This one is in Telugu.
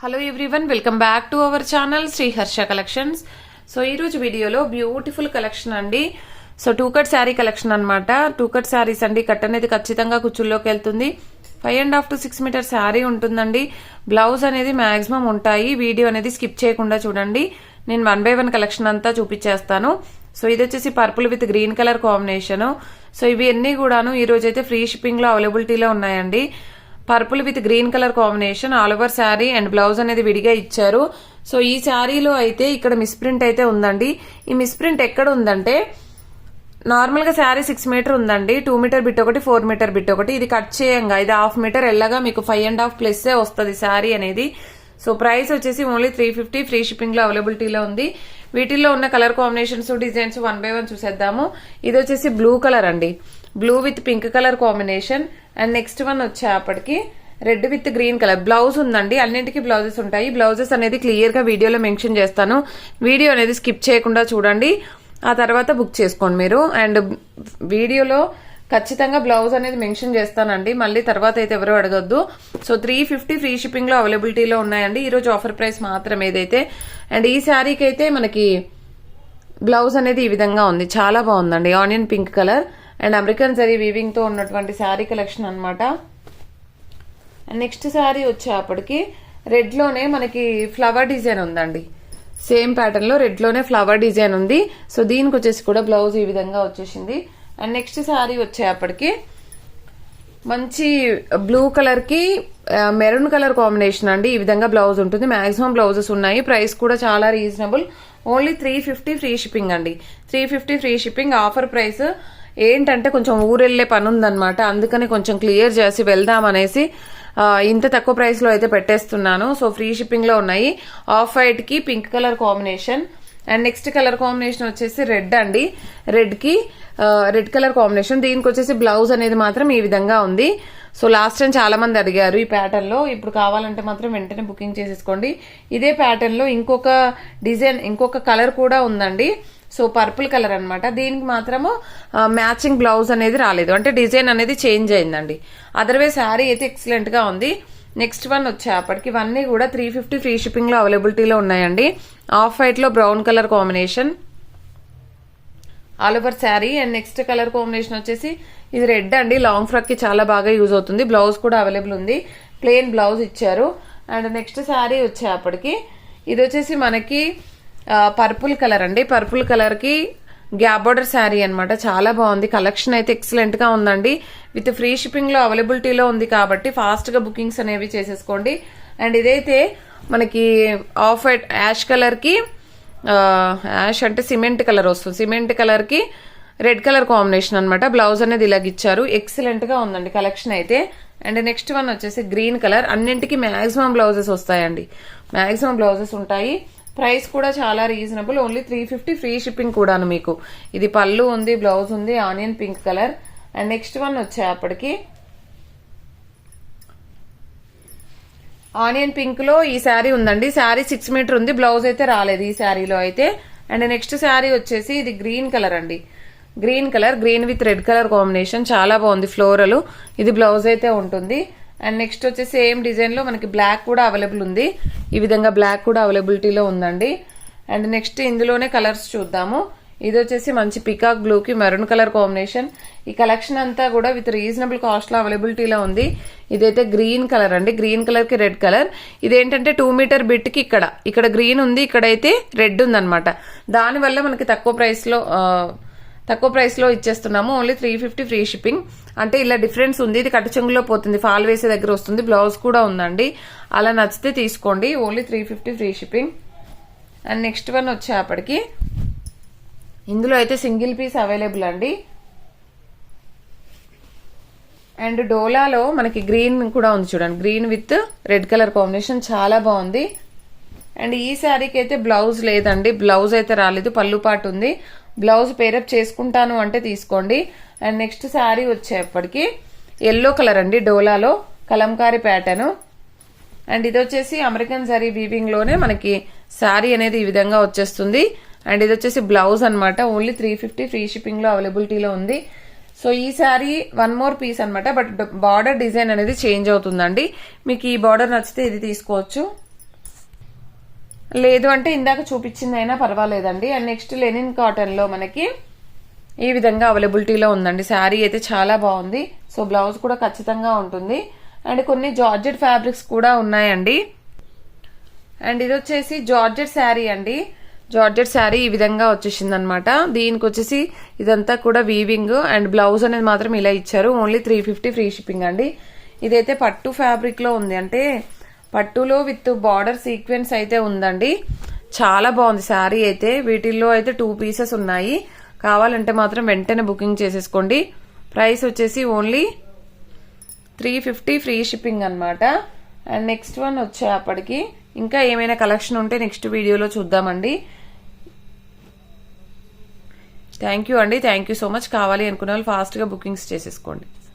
Hello everyone, welcome back to our channel Shri Harsha collections. So ఈ రోజు వీడియోలో బ్యూటిఫుల్ కలెక్షన్ అండి. So two cut sari collection అనమాట. టూ కట్ శారీస్ అండి. కట్ అనేది ఖచ్చితంగా కుచ్చుల్లోకి వెళ్తుంది. 5.5 to 6 మీటర్ శారీ ఉంటుందండి. బ్లౌజ్ అనేది మాక్సిమం ఉంటాయి. వీడియో అనేది స్కిప్ చేయకుండా చూడండి. నేను 1 by 1 కలెక్షన్ అంతా చూపించేస్తాను. సో ఇది వచ్చేసి purple with green colour combination. So ఇవి అన్ని కూడాను ఈ రోజు అయితే ఫ్రీ షిప్పింగ్ లో అవైలబిలిటీలో ఉన్నాయండి. Purple with green colour combination, all over sari and blouse అనేది విడిగా ఇచ్చారు. సో ఈ శారీలో అయితే ఇక్కడ మిస్ప్రింట్ అయితే ఉందండి. ఈ మిస్ప్రింట్ ఎక్కడ ఉందంటే, నార్మల్ గా శారీ 6 మీటర్ ఉందండి. 2 మీటర్ బిట్ ఒకటి, 4 మీటర్ బిట్ ఒకటి. ఇది కట్ చేయంగా ఇది 1/2 మీటర్ ఎల్లగా మీకు 5.5 ప్లస్ వస్తుంది శారీ అనేది. సో ప్రైస్ వచ్చేసి ఓన్లీ 350 ఫ్రీ షిప్పింగ్ లో అవైలబిలిటీలో ఉంది. వీటిల్లో ఉన్న కలర్ కాంబినేషన్స్ డిజైన్స్ 1 by 1 చూసేద్దాము. ఇది వచ్చేసి బ్లూ కలర్ అండి. Blue with pink colour combination. And next one వచ్చేప్పటికి red with green colour. Blouse ఉందండి. అన్నింటికి బ్లౌజెస్ ఉంటాయి. బ్లౌజెస్ అనేది క్లియర్ గా వీడియోలో మెన్షన్ చేస్తాను. వీడియో అనేది స్కిప్ చేయకుండా చూడండి. ఆ తర్వాత బుక్ చేసుకోండి మీరు. అండ్ వీడియోలో ఖచ్చితంగా బ్లౌజ్ అనేది మెన్షన్ చేస్తానండి. మళ్ళీ తర్వాత అయితే ఎవరు అడగొద్దు. సో 350 ఫ్రీ షిప్పింగ్ లో అవైలబిలిటీలో ఉన్నాయండి. ఈ రోజు ఆఫర్ ప్రైస్ మాత్రం ఏదైతే. అండ్ ఈ శారీకి అయితే మనకి బ్లౌజ్ అనేది ఈ విధంగా ఉంది. చాలా బాగుందండి. Onion pink colour and American zari weaving తో ఉన్నటువంటి శారీ కలెక్షన్ అనమాట. అండ్ నెక్స్ట్ శారీ వచ్చేప్పటికి రెడ్ లోనే మనకి ఫ్లవర్ డిజైన్ ఉందండి. సేమ్ ప్యాటర్న్ లో రెడ్ లోనే ఫ్లవర్ డిజైన్ ఉంది. సో దీనికి వచ్చేసి కూడా బ్లౌజ్ ఈ విధంగా వచ్చేసింది. అండ్ నెక్స్ట్ శారీ వచ్చేప్పటికి మంచి బ్లూ కలర్ కి మెరూన్ కలర్ కాంబినేషన్ అండి. ఈ విధంగా బ్లౌజ్ ఉంటుంది. మాక్సిమం బ్లౌజెస్ ఉన్నాయి. ప్రైస్ కూడా చాలా రీజనబుల్. ఓన్లీ 350 ఫ్రీ షిప్పింగ్ అండి. 350 ఫ్రీ షిప్పింగ్. ఆఫర్ ప్రైస్ ఏంటంటే కొంచెం ఊరెళ్లే పని ఉందన్నమాట. అందుకని కొంచెం క్లియర్ చేసి వెళ్దామనేసి ఇంత తక్కువ ప్రైస్ లో అయితే పెట్టేస్తున్నాను. సో ఫ్రీ షిప్పింగ్ లో ఉన్నాయి. ఆఫ్ వైట్ కి pink colour combination. And next colour combination వచ్చేసి రెడ్ అండి. రెడ్ కి రెడ్ కలర్ కాంబినేషన్. దీనికి వచ్చేసి బ్లౌజ్ అనేది మాత్రం ఈ విధంగా ఉంది. సో లాస్ట్ టైం చాలా మంది అడిగారు ఈ ప్యాటర్న్ లో. ఇప్పుడు కావాలంటే మాత్రం వెంటనే బుకింగ్ చేసేసుకోండి. ఇదే ప్యాటర్న్ లో ఇంకొక డిజైన్, ఇంకొక కలర్ కూడా ఉందండి. సో పర్పుల్ కలర్ అనమాట. దీనికి మాత్రము మ్యాచింగ్ బ్లౌజ్ అనేది రాలేదు. అంటే డిజైన్ అనేది చేంజ్ అయిందండి. అదర్వైజ్ శారీ అయితే ఎక్సలెంట్ గా ఉంది. నెక్స్ట్ వన్ వచ్చేప్పటికి ఇవన్నీ కూడా 350 ఫ్రీ షిప్పింగ్ లో అవైలబిలిటీలో ఉన్నాయండి. ఆఫ్ వైట్ లో brown colour combination all over sari. And next colour combination వచ్చేసి ఇది రెడ్ అండి. లాంగ్ ఫ్రాక్ కి చాలా బాగా యూజ్ అవుతుంది. బ్లౌజ్ కూడా అవైలబుల్ ఉంది. ప్లెయిన్ బ్లౌజ్ ఇచ్చారు. అండ్ నెక్స్ట్ శారీ వచ్చేప్పటికి ఇది వచ్చేసి మనకి పర్పుల్ కలర్ అండి. పర్పుల్ కలర్ కి గ్యాప్ బోర్డర్ శారీ అనమాట. చాలా బాగుంది. కలెక్షన్ అయితే ఎక్సలెంట్ గా ఉందండి. విత్ ఫ్రీ షిప్పింగ్ లో అవైలబిలిటీలో ఉంది కాబట్టి ఫాస్ట్ గా బుకింగ్స్ అనేవి చేసేసుకోండి. అండ్ ఇదైతే మనకి ఆఫ్ వైట్ యాష్ కలర్ కి యాష్ అంటే సిమెంట్ కలర్ వస్తుంది. సిమెంట్ కలర్ కి రెడ్ కలర్ కాంబినేషన్ అనమాట. బ్లౌజ్ అనేది ఇలాగిచ్చారు. ఎక్సలెంట్ గా ఉందండి కలెక్షన్ అయితే. అండ్ నెక్స్ట్ వన్ వచ్చేసి గ్రీన్ కలర్. అన్నింటికి మాక్సిమం బ్లౌజెస్ వస్తాయండి. మాక్సిమం బ్లౌజెస్ ఉంటాయి. ప్రైస్ కూడా చాలా రీజనబుల్. ఓన్లీ 350 ఫ్రీ షిప్పింగ్ కూడాను మీకు. ఇది పళ్ళు ఉంది, బ్లౌజ్ ఉంది, onion pink colour. And next one వచ్చేప్పటికి ఆనియన్ పింక్ లో ఈ శారీ ఉందండి. శారీ 6 మీటర్ ఉంది. బ్లౌజ్ అయితే రాలేదు ఈ శారీలో అయితే. అండ్ నెక్స్ట్ శారీ వచ్చేసి ఇది గ్రీన్ కలర్ అండి. Green colour, green with red colour combination. చాలా బాగుంది. ఫ్లోరల్. ఇది బ్లౌజ్ అయితే ఉంటుంది. అండ్ నెక్స్ట్ వచ్చేసి సేమ్ డిజైన్ లో మనకి బ్లాక్ కూడా అవైలబుల్ ఉంది. ఈ విధంగా బ్లాక్ కూడా అవైలబిలిటీలో ఉందండి. అండ్ నెక్స్ట్ ఇందులోనే కలర్స్ చూద్దాము. ఇది వచ్చేసి మంచి పికాక్ బ్లూ కి మెరూన్ కలర్ కాంబినేషన్. ఈ కలెక్షన్ అంతా కూడా విత్ రీజనబుల్ కాస్ట్ లో అవైలబిలిటీలో ఉంది. ఇదైతే గ్రీన్ కలర్ అండి. గ్రీన్ కలర్ కి రెడ్ కలర్. ఇదేంటంటే 2 మీటర్ బిట్ కి ఇక్కడ గ్రీన్ ఉంది, ఇక్కడైతే రెడ్ ఉందన్నమాట. దానివల్ల మనకి తక్కువ ప్రైస్ లో ఇచ్చేస్తున్నాము. Only 350 free shipping. అంటే ఇలా డిఫరెన్స్ ఉంది. ఇది కట్టు చెంగులో పోతుంది, ఫాల్ వేసే దగ్గర వస్తుంది. బ్లౌజ్ కూడా ఉందండి. అలా నచ్చితే తీసుకోండి. Only 350 free shipping. And next one వచ్చేప్పటికి ఇందులో అయితే సింగిల్ పీస్ అవైలబుల్ అండి. అండ్ డోలాలో మనకి గ్రీన్ కూడా ఉంది చూడండి. Green with red colour combination. చాలా బాగుంది. అండ్ ఈ శారీకి అయితే బ్లౌజ్ లేదండి. బ్లౌజ్ అయితే రాలేదు. పళ్ళు పాటు ఉంది. బ్లౌజ్ పేరప్ చేసుకుంటాను అంటే తీసుకోండి. అండ్ నెక్స్ట్ శారీ వచ్చేప్పటికి ఎల్లో కలర్ అండి. డోలాలో కలంకారీ ప్యాటర్న్. అండ్ ఇది వచ్చేసి అమెరికన్ జరీ వీవింగ్ లోనే మనకి శారీ అనేది ఈ విధంగా వచ్చేస్తుంది. అండ్ ఇది వచ్చేసి బ్లౌజ్ అనమాట. ఓన్లీ 350 ఫ్రీ షిప్పింగ్ లో అవైలబిలిటీలో ఉంది. సో ఈ శారీ 1 మోర్ పీస్ అనమాట. బట్ బార్డర్ డిజైన్ అనేది చేంజ్ అవుతుందండి. మీకు ఈ బార్డర్ నచ్చితే ఇది తీసుకోవచ్చు. లేదు అంటే ఇందాక చూపించిందైనా పర్వాలేదండి. అండ్ నెక్స్ట్ లెనిన్ కాటన్ లో మనకి ఈ విధంగా అవైలబిలిటీలో ఉందండి. శారీ అయితే చాలా బాగుంది. సో బ్లౌజ్ కూడా ఖచ్చితంగా ఉంటుంది. అండ్ కొన్ని జార్జెట్ ఫ్యాబ్రిక్స్ కూడా ఉన్నాయండి. అండ్ ఇది వచ్చేసి జార్జెట్ శారీ అండి. జార్జెట్ శారీ ఈ విధంగా వచ్చేసింది అనమాట. దీనికి వచ్చేసి ఇదంతా కూడా వీవింగ్ అండ్ బ్లౌజ్ అనేది మాత్రం ఇలా ఇచ్చారు. ఓన్లీ 350 ఫ్రీ షిప్పింగ్ అండి. ఇదైతే పట్టు ఫ్యాబ్రిక్ లో ఉంది, అంటే పట్టులో విత్ బార్డర్ సీక్వెన్స్ అయితే ఉందండి. చాలా బాగుంది శారీ అయితే. వీటిల్లో అయితే 2 పీసెస్ ఉన్నాయి. కావాలంటే మాత్రం వెంటనే బుకింగ్ చేసేసుకోండి. ప్రైస్ వచ్చేసి ఓన్లీ 350 ఫ్రీ షిప్పింగ్ అనమాట. అండ్ నెక్స్ట్ వన్ వచ్చేప్పటికి ఇంకా ఏమైనా కలెక్షన్ ఉంటే నెక్స్ట్ వీడియోలో చూద్దామండి. థ్యాంక్ యూ అండి. Thank you so much. కావాలి అనుకునే వాళ్ళు ఫాస్ట్గా బుకింగ్స్ చేసేసుకోండి.